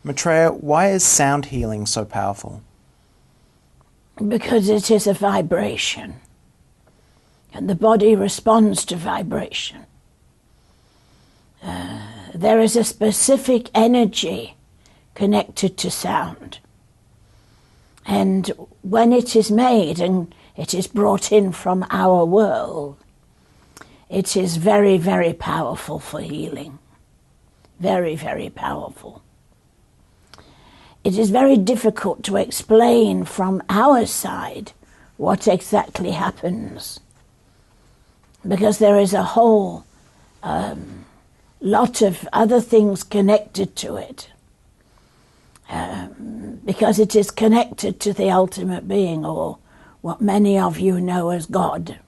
Maitreya, why is sound healing so powerful? Because it is a vibration, and the body responds to vibration. There is a specific energy connected to sound, and when it is made and it is brought in from our world, it is very, very powerful for healing. Very, very powerful. It is very difficult to explain from our side what exactly happens, because there is a whole lot of other things connected to it, because it is connected to the ultimate being, or what many of you know as God.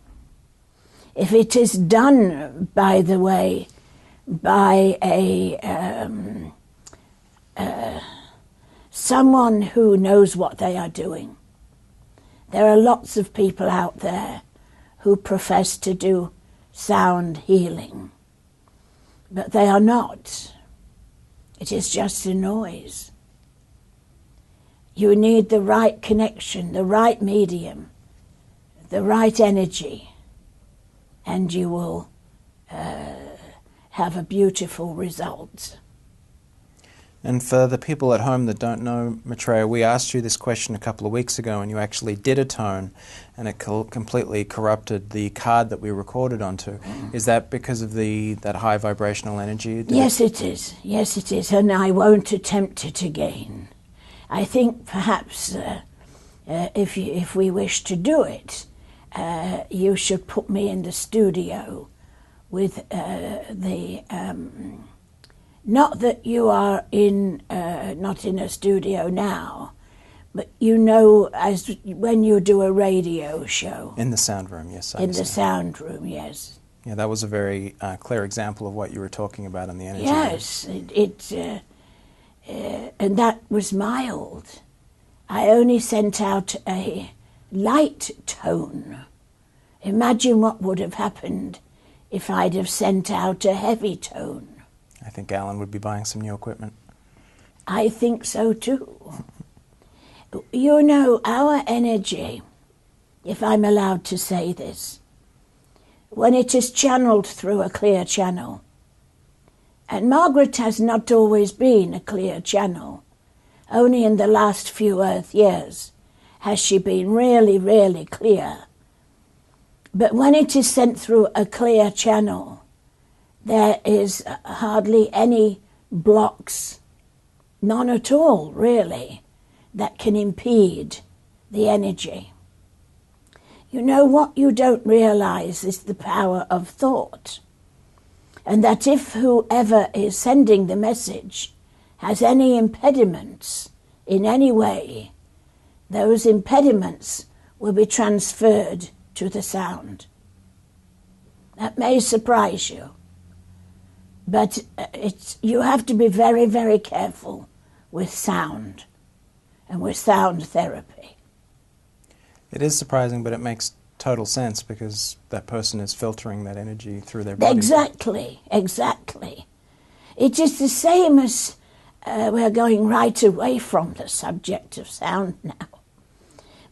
If it is done, by the way, by someone who knows what they are doing. There are lots of people out there who profess to do sound healing, but they are not. It is just a noise. You need the right connection, the right medium, the right energy, and you will have a beautiful result. And for the people at home that don't know, Maitreya, we asked you this question a couple of weeks ago, and you actually did a tone, and it completely corrupted the card that we recorded onto. Is that because of that high vibrational energy? Yes, it is. Yes, it is, and I won't attempt it again. I think perhaps if we wish to do it, you should put me in the studio with not that you are not in a studio now, but you know, as when you do a radio show. In the sound room, yes. In the sound room, yes. Yeah, that was a very clear example of what you were talking about in the energy. Yes, and that was mild. I only sent out a light tone. Imagine what would have happened if I'd have sent out a heavy tone. I think Alan would be buying some new equipment. I think so too. You know, our energy, if I'm allowed to say this, when it is channeled through a clear channel, and Margaret has not always been a clear channel, only in the last few Earth years has she been really, really clear. But when it is sent through a clear channel, there is hardly any blocks, none at all, really, that can impede the energy. You know, what you don't realize is the power of thought, and that if whoever is sending the message has any impediments in any way, those impediments will be transferred to the sound. That may surprise you. But you have to be very, very careful with sound and with sound therapy. It is surprising, but it makes total sense because that person is filtering that energy through their body. Exactly, exactly. It is the same as we're going right away from the subject of sound now.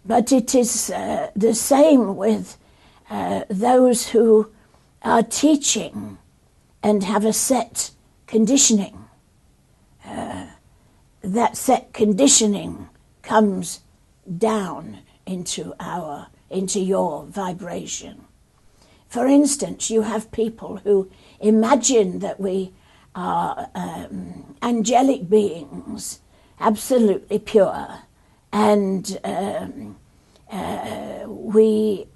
But it is the same with those who are teaching and have a set conditioning. That set conditioning comes down into your vibration. For instance, you have people who imagine that we are angelic beings, absolutely pure, and we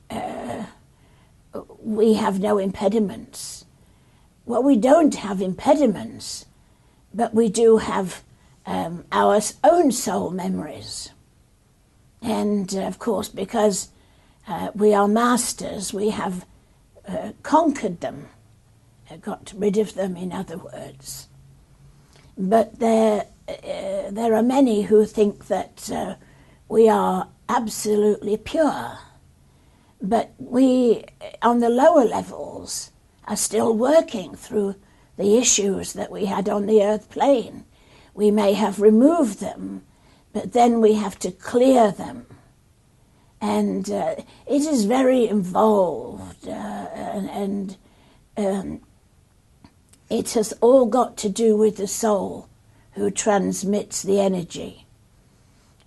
have no impediments. Well, we don't have impediments, but we do have our own soul memories. And, of course, because we are masters, we have conquered them, got rid of them, in other words. But there are many who think that we are absolutely pure. But we, on the lower levels, are still working through the issues that we had on the earth plane. we may have removed them, but then we have to clear them. And it is very involved, and it has all got to do with the soul who transmits the energy.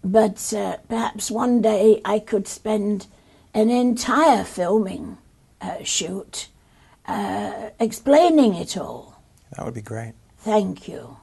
But perhaps one day I could spend an entire filming shoot explaining it all. That would be great. Thank you.